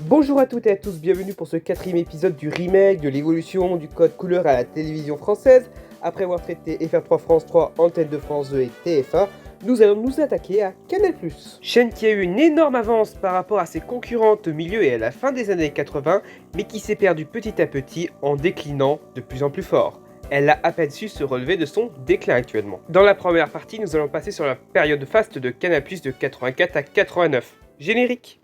Bonjour à toutes et à tous, bienvenue pour ce 4e épisode du remake de l'évolution du code couleur à la télévision française. Après avoir traité FR3 France 3, Antenne de France 2 et TF1, nous allons nous attaquer à Canal+. Chaîne qui a eu une énorme avance par rapport à ses concurrentes au milieu et à la fin des années 80, mais qui s'est perdue petit à petit en déclinant de plus en plus fort. Elle a à peine su se relever de son déclin actuellement. Dans la première partie, nous allons passer sur la période faste de Canal+ de 84 à 89. Générique.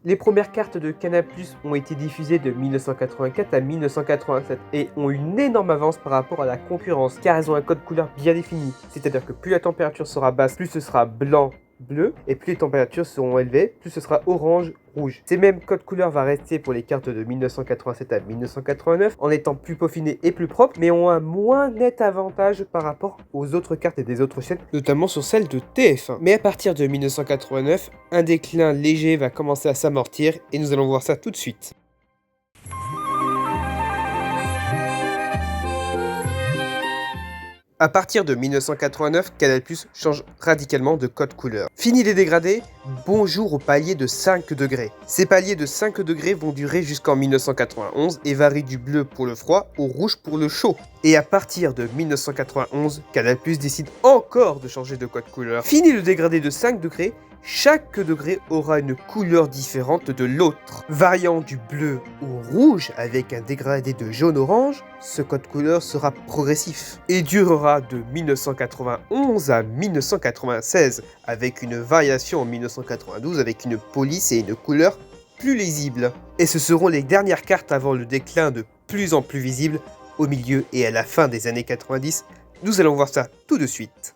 Les premières cartes de Canal+ ont été diffusées de 1984 à 1987 et ont une énorme avance par rapport à la concurrence car elles ont un code couleur bien défini. C'est-à-dire que plus la température sera basse, plus ce sera blanc, bleu, et plus les températures seront élevées, plus ce sera orange, rouge. Ces mêmes codes couleurs vont rester pour les cartes de 1987 à 1989 en étant plus peaufinés et plus propres, mais ont un moins net avantage par rapport aux autres cartes et des autres chaînes, notamment sur celle de TF1. Mais à partir de 1989, un déclin léger va commencer à s'amortir et nous allons voir ça tout de suite. A partir de 1989, Canal+ change radicalement de code couleur. Fini les dégradés, bonjour aux paliers de 5 degrés. Ces paliers de 5 degrés vont durer jusqu'en 1991 et varient du bleu pour le froid au rouge pour le chaud. Et à partir de 1991, Canal+ décide encore de changer de code couleur. Fini le dégradé de 5 degrés, chaque degré aura une couleur différente de l'autre. Variant du bleu au rouge avec un dégradé de jaune-orange, ce code couleur sera progressif et durera de 1991 à 1996 avec une variation en 1992 avec une police et une couleur plus lisible. Et ce seront les dernières cartes avant le déclin de plus en plus visible au milieu et à la fin des années 90. Nous allons voir ça tout de suite.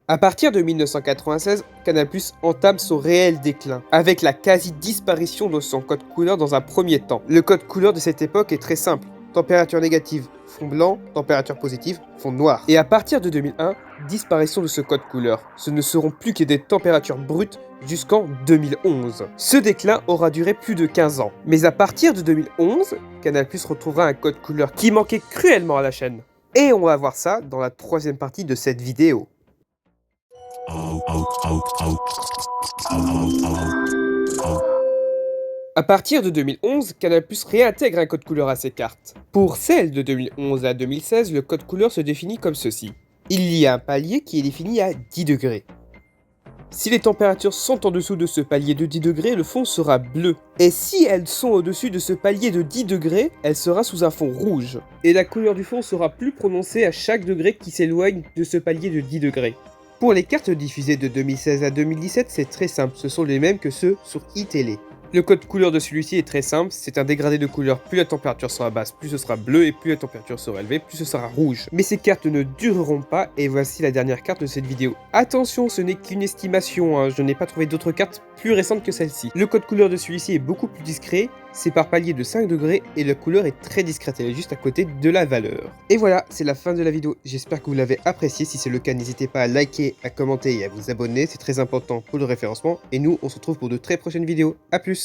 A partir de 1996, Canal+ entame son réel déclin, avec la quasi-disparition de son code couleur dans un premier temps. Le code couleur de cette époque est très simple. Température négative, fond blanc, température positive, fond noir. Et à partir de 2001, disparition de ce code couleur. Ce ne seront plus que des températures brutes jusqu'en 2011. Ce déclin aura duré plus de 15 ans. Mais à partir de 2011, Canal+ retrouvera un code couleur qui manquait cruellement à la chaîne. Et on va voir ça dans la troisième partie de cette vidéo. A partir de 2011, Canal+ réintègre un code couleur à ses cartes. Pour celles de 2011 à 2016, le code couleur se définit comme ceci. Il y a un palier qui est défini à 10 degrés. Si les températures sont en dessous de ce palier de 10 degrés, le fond sera bleu. Et si elles sont au-dessus de ce palier de 10 degrés, elle sera sous un fond rouge. Et la couleur du fond sera plus prononcée à chaque degré qui s'éloigne de ce palier de 10 degrés. Pour les cartes diffusées de 2016 à 2017, c'est très simple, ce sont les mêmes que ceux sur iTélé. Le code couleur de celui-ci est très simple, c'est un dégradé de couleur, plus la température sera basse, plus ce sera bleu, et plus la température sera élevée, plus ce sera rouge. Mais ces cartes ne dureront pas, et voici la dernière carte de cette vidéo. Attention, ce n'est qu'une estimation, je n'ai pas trouvé d'autres cartes plus récentes que celle-ci. Le code couleur de celui-ci est beaucoup plus discret, c'est par palier de 5 degrés, et la couleur est très discrète, elle est juste à côté de la valeur. Et voilà, c'est la fin de la vidéo, j'espère que vous l'avez appréciée, si c'est le cas, n'hésitez pas à liker, à commenter et à vous abonner, c'est très important pour le référencement, et nous, on se retrouve pour de très prochaines vidéos, à plus.